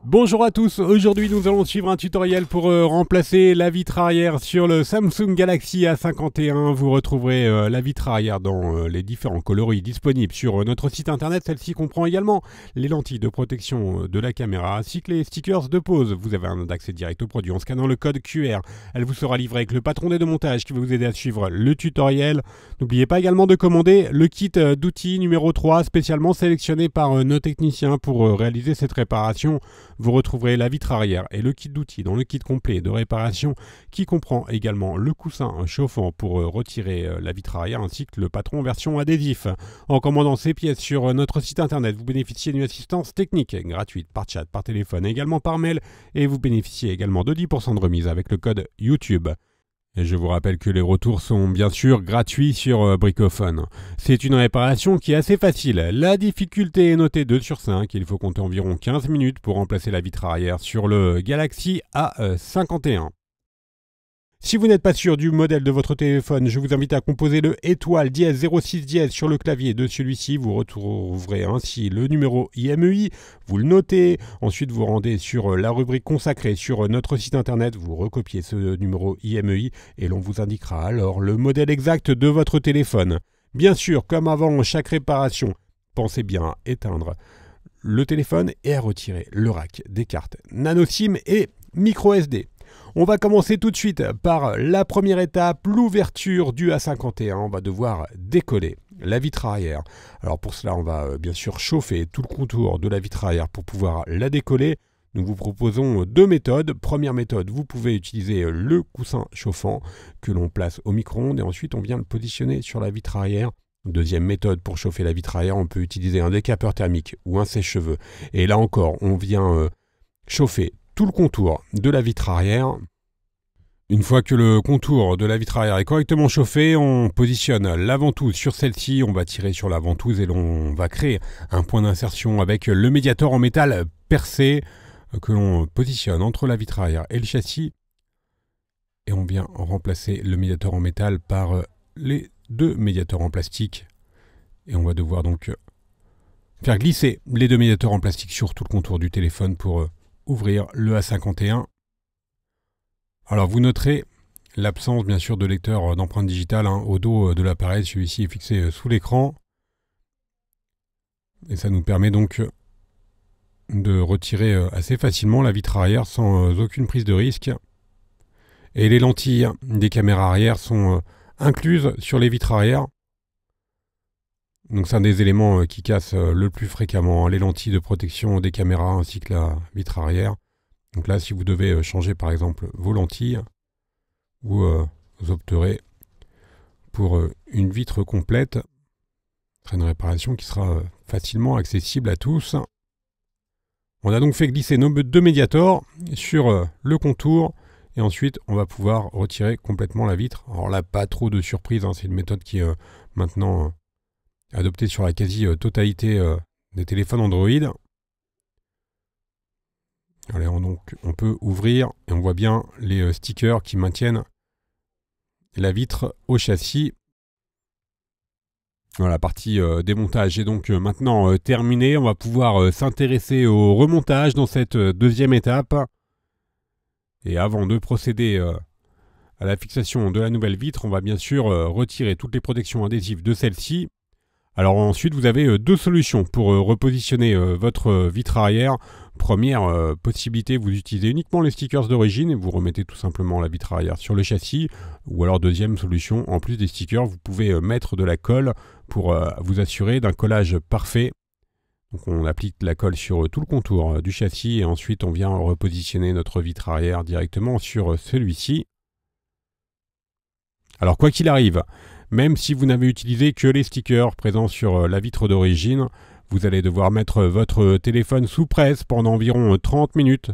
Bonjour à tous, aujourd'hui nous allons suivre un tutoriel pour remplacer la vitre arrière sur le Samsung Galaxy A51. Vous retrouverez la vitre arrière dans les différents coloris disponibles sur notre site internet. Celle-ci comprend également les lentilles de protection de la caméra ainsi que les stickers de pose. Vous avez un accès direct au produit en scannant le code QR. Elle vous sera livrée avec le patron de montage qui va vous aider à suivre le tutoriel. N'oubliez pas également de commander le kit d'outils numéro 3 spécialement sélectionné par nos techniciens pour réaliser cette réparation. Vous retrouverez la vitre arrière et le kit d'outils dans le kit complet de réparation qui comprend également le coussin chauffant pour retirer la vitre arrière ainsi que le patron version adhésif. En commandant ces pièces sur notre site internet, vous bénéficiez d'une assistance technique gratuite par chat, par téléphone et également par mail et vous bénéficiez également de 10% de remise avec le code YouTube. Et je vous rappelle que les retours sont bien sûr gratuits sur Bricophone. C'est une réparation qui est assez facile. La difficulté est notée 2 sur 5. Il faut compter environ 15 minutes pour remplacer la vitre arrière sur le Galaxy A51. Si vous n'êtes pas sûr du modèle de votre téléphone, je vous invite à composer le étoile dièse 06 dièse sur le clavier de celui-ci. Vous retrouverez ainsi le numéro IMEI, vous le notez, ensuite vous rendez sur la rubrique consacrée sur notre site internet, vous recopiez ce numéro IMEI et l'on vous indiquera alors le modèle exact de votre téléphone. Bien sûr, comme avant chaque réparation, pensez bien à éteindre le téléphone et à retirer le rack des cartes nano SIM et micro SD. On va commencer tout de suite par la première étape, l'ouverture du A51. On va devoir décoller la vitre arrière. Alors pour cela, on va bien sûr chauffer tout le contour de la vitre arrière pour pouvoir la décoller. Nous vous proposons deux méthodes. Première méthode, vous pouvez utiliser le coussin chauffant que l'on place au micro-ondes et ensuite on vient le positionner sur la vitre arrière. Deuxième méthode pour chauffer la vitre arrière, on peut utiliser un décapeur thermique ou un sèche-cheveux. Et là encore, on vient chauffer tout le contour de la vitre arrière. Une fois que le contour de la vitre arrière est correctement chauffé, on positionne la ventouse sur celle-ci, on va tirer sur la ventouse et l'on va créer un point d'insertion avec le médiator en métal percé que l'on positionne entre la vitre arrière et le châssis. Et on vient remplacer le médiator en métal par les deux médiators en plastique. Et on va devoir donc faire glisser les deux médiators en plastique sur tout le contour du téléphone pour ouvrir le A51. Alors vous noterez l'absence bien sûr de lecteur d'empreinte digitale au dos de l'appareil. Celui-ci est fixé sous l'écran. Et ça nous permet donc de retirer assez facilement la vitre arrière sans aucune prise de risque. Et les lentilles des caméras arrière sont incluses sur les vitres arrière. Donc c'est un des éléments qui cassent le plus fréquemment, les lentilles de protection des caméras ainsi que la vitre arrière. Donc là, si vous devez changer par exemple vos lentilles, vous opterez pour une vitre complète. Ce sera une réparation qui sera facilement accessible à tous. On a donc fait glisser nos deux médiators sur le contour et ensuite on va pouvoir retirer complètement la vitre. Alors là, pas trop de surprise, c'est une méthode qui est maintenant adopté sur la quasi-totalité des téléphones Android. Allez, donc, on peut ouvrir et on voit bien les stickers qui maintiennent la vitre au châssis. Voilà, la partie démontage est donc maintenant terminée. On va pouvoir s'intéresser au remontage dans cette deuxième étape. Et avant de procéder à la fixation de la nouvelle vitre, on va bien sûr retirer toutes les protections adhésives de celle-ci. Alors ensuite, vous avez deux solutions pour repositionner votre vitre arrière. Première possibilité, vous utilisez uniquement les stickers d'origine et vous remettez tout simplement la vitre arrière sur le châssis. Ou alors deuxième solution, en plus des stickers, vous pouvez mettre de la colle pour vous assurer d'un collage parfait. Donc on applique la colle sur tout le contour du châssis et ensuite on vient repositionner notre vitre arrière directement sur celui-ci. Alors quoi qu'il arrive, même si vous n'avez utilisé que les stickers présents sur la vitre d'origine, vous allez devoir mettre votre téléphone sous presse pendant environ 30 minutes.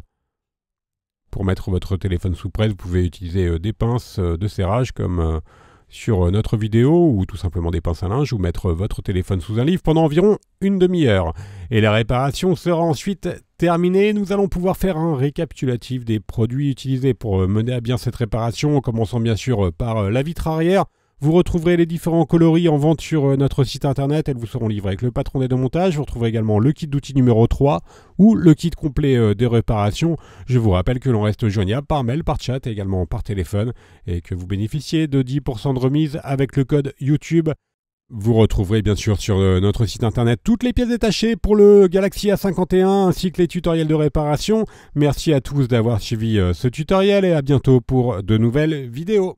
Pour mettre votre téléphone sous presse, vous pouvez utiliser des pinces de serrage comme sur notre vidéo ou tout simplement des pinces à linge ou mettre votre téléphone sous un livre pendant environ une demi-heure. Et la réparation sera ensuite terminée. Nous allons pouvoir faire un récapitulatif des produits utilisés pour mener à bien cette réparation en commençant bien sûr par la vitre arrière. Vous retrouverez les différents coloris en vente sur notre site internet. Elles vous seront livrées avec le patron d'aide au montage. Vous retrouverez également le kit d'outils numéro 3 ou le kit complet de réparation. Je vous rappelle que l'on reste joignable par mail, par chat et également par téléphone et que vous bénéficiez de 10% de remise avec le code YouTube. Vous retrouverez bien sûr sur notre site internet toutes les pièces détachées pour le Galaxy A51 ainsi que les tutoriels de réparation. Merci à tous d'avoir suivi ce tutoriel et à bientôt pour de nouvelles vidéos.